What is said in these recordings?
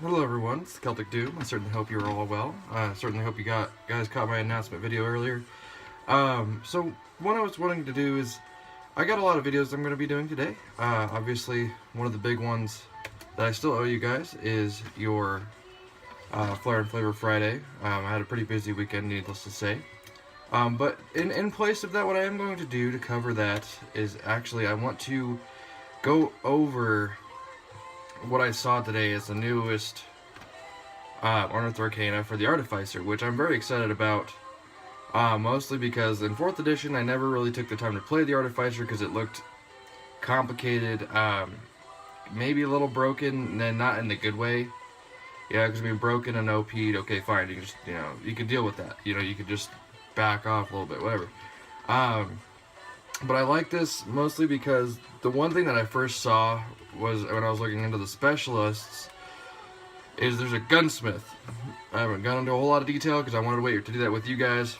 Hello everyone, it's the Celtic Doom. I certainly hope you're all well. I certainly hope you guys caught my announcement video earlier. So what I was wanting to do is, I got a lot of videos I'm going to be doing today. Obviously, one of the big ones that I still owe you guys is your Flair and Flavor Friday. I had a pretty busy weekend, needless to say. But in place of that, what I am going to do to cover that is actually I want to go over what I saw today as the newest Unearthed Arcana for the Artificer, which I'm very excited about. Mostly because in 4th edition I never really took the time to play the Artificer because it looked complicated, maybe a little broken, and not in the good way. Yeah, because I mean, broken and OP'd, okay, fine, you can just, you can deal with that. You could just back off a little bit, whatever. But I like this mostly because the one thing that I first saw was when I was looking into the specialists is there's a gunsmith. I haven't gone into a whole lot of detail because I wanted to wait to do that with you guys.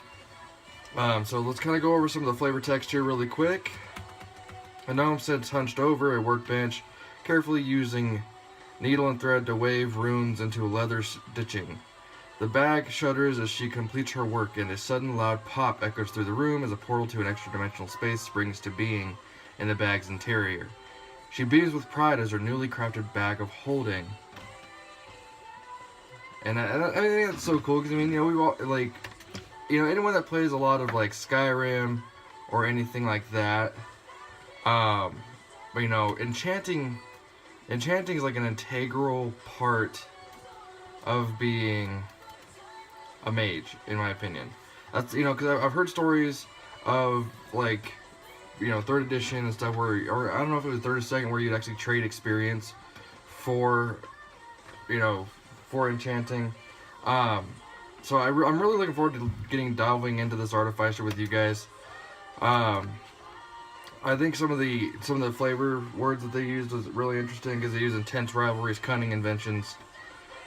So let's kind of go over some of the flavor text here really quick. A gnome sits hunched over a workbench, carefully using needle and thread to wave runes into leather stitching. The bag shudders as she completes her work, and a sudden loud pop echoes through the room as a portal to an extra-dimensional space springs to being in the bag's interior. She beams with pride as her newly crafted bag of holding. And I think that's so cool because, I mean, we've all, like, anyone that plays a lot of, like, Skyrim or anything like that, enchanting is, like, an integral part of being a mage, in my opinion. That's, because I've heard stories of, like, 3rd edition and stuff where, or I don't know if it was 3rd or 2nd, where you'd actually trade experience for, for enchanting. So I'm really looking forward to delving into this Artificer with you guys. I think some of the flavor words that they used was really interesting because they use intense rivalries, cunning inventions.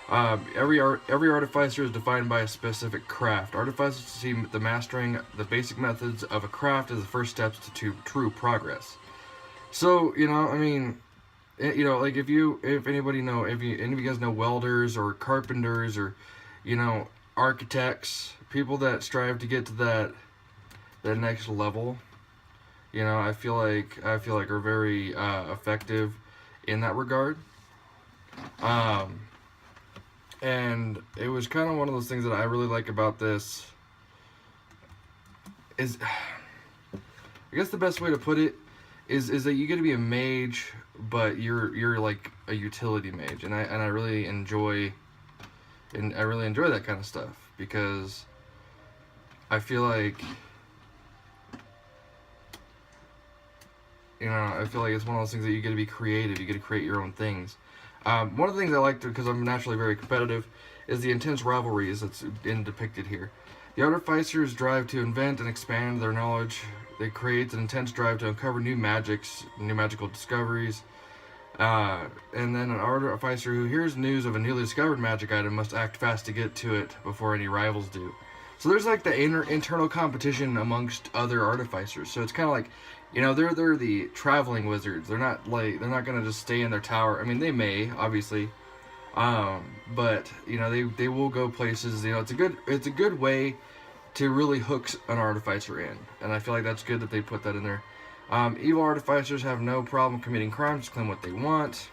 Every Artificer is defined by a specific craft. Artificers see the mastering the basic methods of a craft as the first steps to true progress. So, I mean, like if anybody know, any of you guys know welders or carpenters or, architects, people that strive to get to that next level, I feel like are very effective in that regard. And it was kind of one of those things that I really like about this is, I guess the best way to put it is that you get to be a mage, but you're like a utility mage, and I really enjoy that kind of stuff because I feel like it's one of those things that you get to be creative, you get to create your own things. One of the things I like because I'm naturally very competitive is the intense rivalries that's depicted here. The Artificers drive to invent and expand their knowledge. They create an intense drive to uncover new magical discoveries. And then an Artificer who hears news of a newly discovered magic item must act fast to get to it before any rivals do. So there's like the internal competition amongst other Artificers. So it's kind of like, they're the traveling wizards. They're not gonna just stay in their tower. I mean, they may, obviously, but they will go places. It's a good way to really hook an Artificer in, and I feel like that's good that they put that in there. Evil Artificers have no problem committing crimes to claim what they want.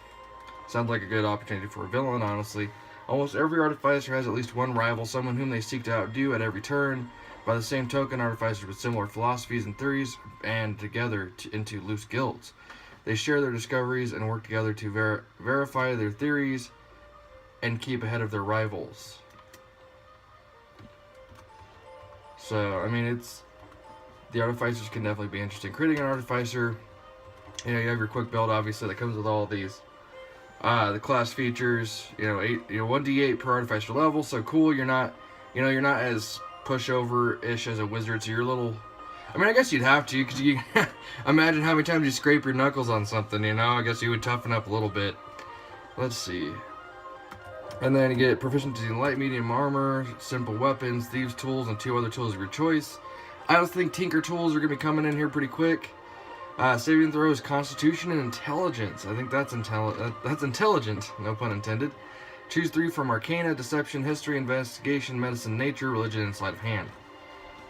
Sounds like a good opportunity for a villain, honestly. Almost every Artificer has at least one rival, someone whom they seek to outdo at every turn. By the same token, Artificers with similar philosophies and theories band together into loose guilds. They share their discoveries and work together to verify their theories and keep ahead of their rivals. So, I mean, the Artificers can definitely be interesting. Creating an Artificer, you have your quick build, obviously, that comes with all these. The class features, 1d8 per Artificer level, so cool. You're not as pushover-ish as a wizard, so you're a little, I mean, I guess you'd have to, because you imagine how many times you scrape your knuckles on something, I guess you would toughen up a little bit. Let's see. And then you get proficiency in light, medium armor, simple weapons, thieves' tools, and 2 other tools of your choice. I also think tinker tools are going to be coming in here pretty quick. Saving throws, constitution, and intelligence. I think that's intelligent, no pun intended. Choose 3 from Arcana, Deception, History, Investigation, Medicine, Nature, Religion, and Sleight of Hand.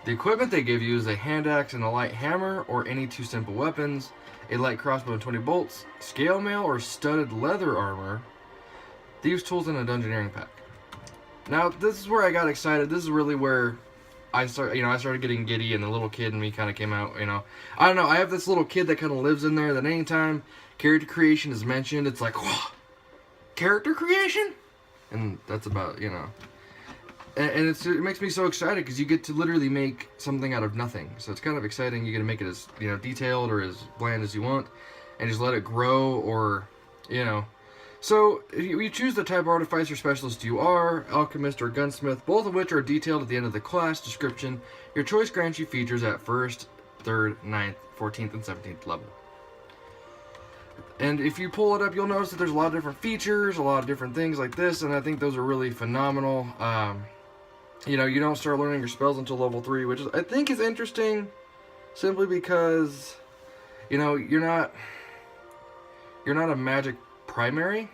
The equipment they give you is a hand axe and a light hammer, or any 2 simple weapons, a light crossbow and 20 bolts, scale mail or studded leather armor, thieves' tools, and a dungeoneering pack. Now, this is where I got excited. This is really where I started getting giddy, and the little kid in me kind of came out, I don't know, I have this little kid that kind of lives in there that anytime character creation is mentioned, it's like, whoa, character creation? And that's about, And it makes me so excited because you get to literally make something out of nothing. So it's kind of exciting. You get to make it as, detailed or as bland as you want, and just let it grow, or, So you choose the type of artificer specialist you are, alchemist or gunsmith, both of which are detailed at the end of the class description. Your choice grants you features at 1st, 3rd, 9th, 14th, and 17th level. And if you pull it up, you'll notice that there's a lot of different features, a lot of different things like this, and I think those are really phenomenal. You don't start learning your spells until level 3, which I think is interesting, simply because, you're not a magic primary.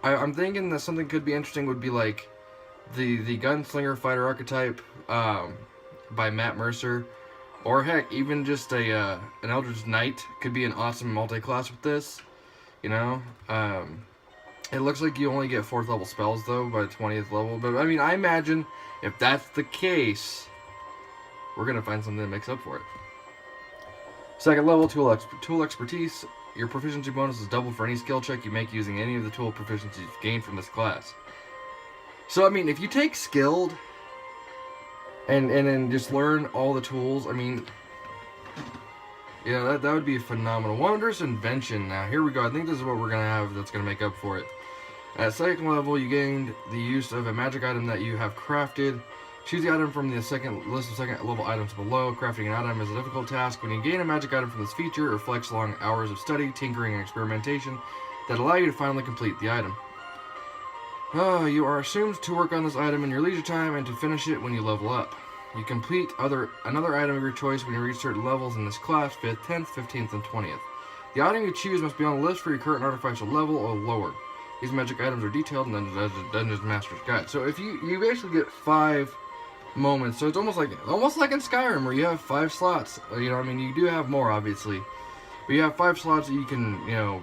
I'm thinking that something could be interesting would be like the gunslinger fighter archetype by Matt Mercer, or heck, even just an Eldritch Knight could be an awesome multi-class with this. It looks like you only get 4th level spells though by the 20th level, but I imagine if that's the case, we're gonna find something that makes up for it. 2nd level, tool expertise. Your proficiency bonus is double for any skill check you make using any of the tool proficiencies gained from this class. So if you take skilled and then just learn all the tools, that would be phenomenal. Wondrous invention. Now here we go. I think this is what we're gonna have that's gonna make up for it. At 2nd level, you gained the use of a magic item that you have crafted. Choose the item from the list of 2nd level items below. Crafting an item is a difficult task. When you gain a magic item from this feature, it reflects long hours of study, tinkering, and experimentation that allow you to finally complete the item. You are assumed to work on this item in your leisure time and to finish it when you level up. You complete another item of your choice when you reach certain levels in this class, 5th, 10th, 15th, and 20th. The item you choose must be on the list for your current artificer level or lower. These magic items are detailed in the Dungeons Master's Guide. So if you basically get 5 moments, so it's almost like in Skyrim where you have 5 slots. You do have more obviously, but you have 5 slots that you can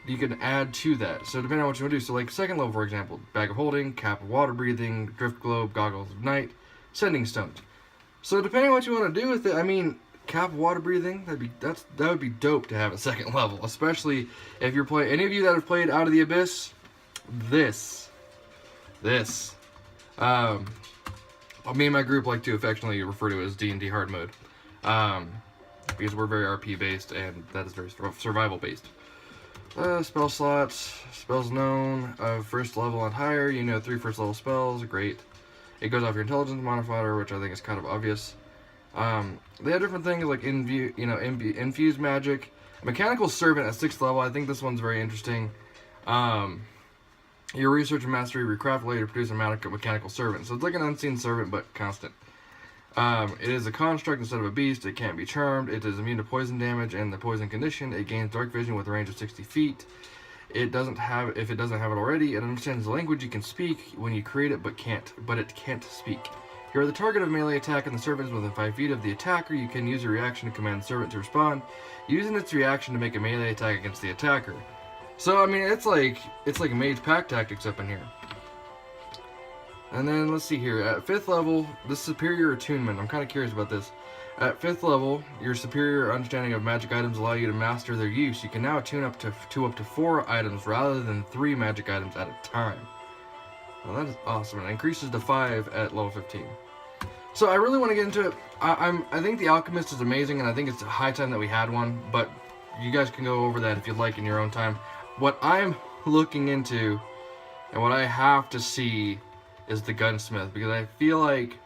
you can add to that. So depending on what you want to do. So like 2nd level, for example, bag of holding, cap of water breathing, drift globe, goggles of night, sending stones. So depending on what you want to do with it, cap of water breathing, that would be dope to have at 2nd level, especially if you're playing. Any of you that have played Out of the Abyss, this. Me and my group like to affectionately refer to it as D&D hard mode, because we're very RP based and that is very survival based. Spell slots, spells known of 1st level and higher. 3 1st level spells, great. It goes off your intelligence modifier, which I think is kind of obvious. They have different things like infused magic, mechanical servant at 6th level. I think this one's very interesting. Your research and mastery of your craft later produce a mechanical servant. So it's like an unseen servant, but constant. It is a construct instead of a beast. It can't be charmed. It is immune to poison damage and the poison condition. It gains dark vision with a range of 60 feet. If it doesn't have it already, it understands the language you can speak when you create it, but it can't speak. If you are the target of a melee attack and the servant is within 5 feet of the attacker, you can use a reaction to command the servant to respond, using its reaction to make a melee attack against the attacker. So it's like Mage Pack tactics up in here. And then let's see here. At 5th level, the superior attunement. I'm kind of curious about this. At 5th level, your superior understanding of magic items allow you to master their use. You can now attune up to 4 items rather than 3 magic items at a time. Well, that is awesome. It increases to 5 at level 15. So I really want to get into it. I think the Alchemist is amazing, and I think it's high time that we had one. But you guys can go over that if you'd like in your own time. What I'm looking into, and what I have to see, is the Gunsmith, because I feel like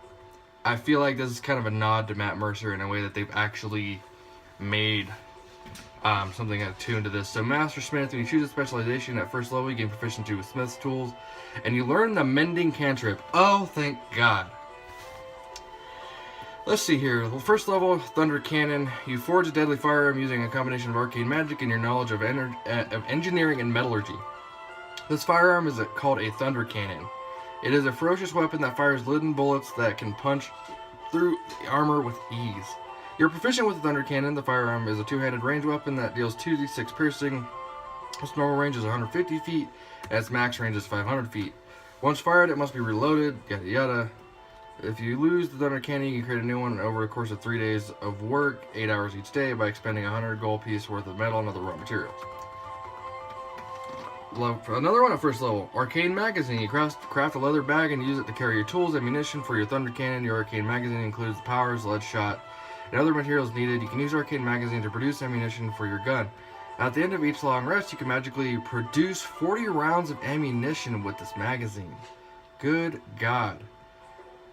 this is kind of a nod to Matt Mercer in a way that they've actually made something attuned to this. So Master Smith, when you choose a specialization at 1st level, you gain proficiency with Smith's tools, and you learn the Mending Cantrip. Oh, thank God. Let's see here. 1st level, Thunder Cannon. You forge a deadly firearm using a combination of arcane magic and your knowledge of engineering and metallurgy. This firearm is called a thunder cannon. It is a ferocious weapon that fires leaden bullets that can punch through the armor with ease. You're proficient with the thunder cannon. The firearm is a two-handed range weapon that deals 2d6 piercing. Its normal range is 150 feet, and its max range is 500 feet. Once fired, it must be reloaded, yada yada. If you lose the thunder cannon, you can create a new one over a course of 3 days of work, 8 hours each day, by expending 100 gold piece worth of metal and other raw materials. Another one at first level. Arcane magazine. You craft a leather bag and use it to carry your tools, ammunition for your thunder cannon. Your arcane magazine includes the powers, lead shot, and other materials needed. You can use arcane magazine to produce ammunition for your gun. At the end of each long rest, you can magically produce 40 rounds of ammunition with this magazine. Good God.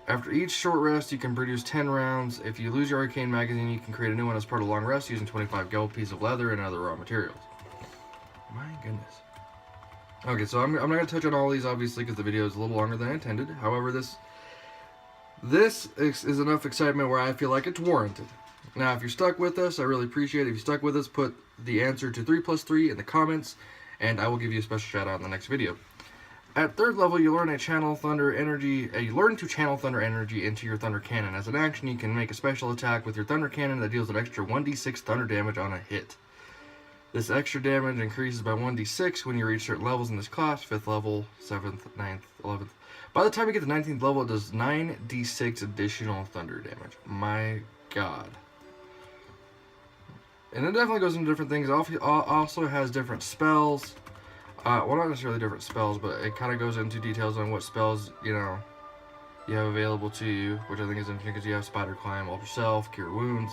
After each short rest, you can produce 10 rounds. If you lose your arcane magazine, you can create a new one as part of a long rest using 25 gold pieces of leather and other raw materials. My goodness. Okay, so I'm not going to touch on all these, obviously, because the video is a little longer than I intended. However, this is enough excitement where I feel like it's warranted. Now, if you're stuck with us, I really appreciate it. If you're stuck with us, put the answer to 3 plus 3 in the comments, and I will give you a special shout out in the next video. At 3rd level, you learn to channel thunder energy into your thunder cannon. As an action, you can make a special attack with your thunder cannon that deals an extra 1d6 thunder damage on a hit. This extra damage increases by 1d6 when you reach certain levels in this class, 5th level, 7th, 9th, 11th. By the time you get to 19th level, it does 9d6 additional thunder damage. My God. And it definitely goes into different things. It also has different spells. Well, not necessarily different spells, but it kind of goes into details on what spells, you know, you have available to you, which I think is interesting because you have Spider Climb, Alter Self, Cure Wounds.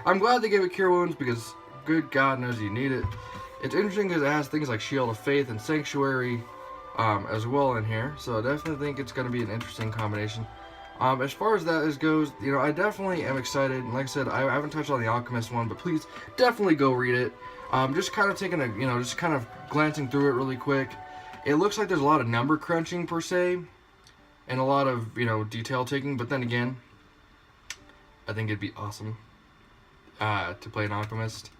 I'm glad they gave it Cure Wounds because good God knows you need it. It's interesting because it has things like Shield of Faith and Sanctuary as well in here, so I definitely think it's going to be an interesting combination. As far as that goes, you know, I definitely am excited. Like I said, I haven't touched on the Alchemist one, but please definitely go read it. Just kind of taking a, you know, just kind of glancing through it really quick. It looks like there's a lot of number crunching per se, and a lot of, you know, detail taking. But then again, I think it'd be awesome to play an Alchemist.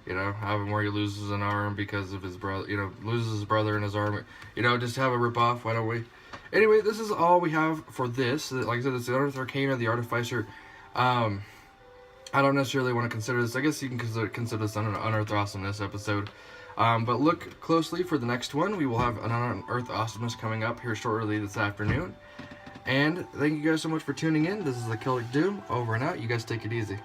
You know, have him where he loses an arm because of his brother. You know, loses his brother and his arm. You know, just have a rip off. Why don't we? Anyway, this is all we have for this. Like I said, it's the Unearthed Arcana, the Artificer. I don't necessarily want to consider this. I guess you can consider this an Unearthed Awesomeness episode. But look closely for the next one. We will have an Unearthed Awesomeness coming up here shortly this afternoon. And thank you guys so much for tuning in. This is the Celtic Doom, over and out. You guys take it easy.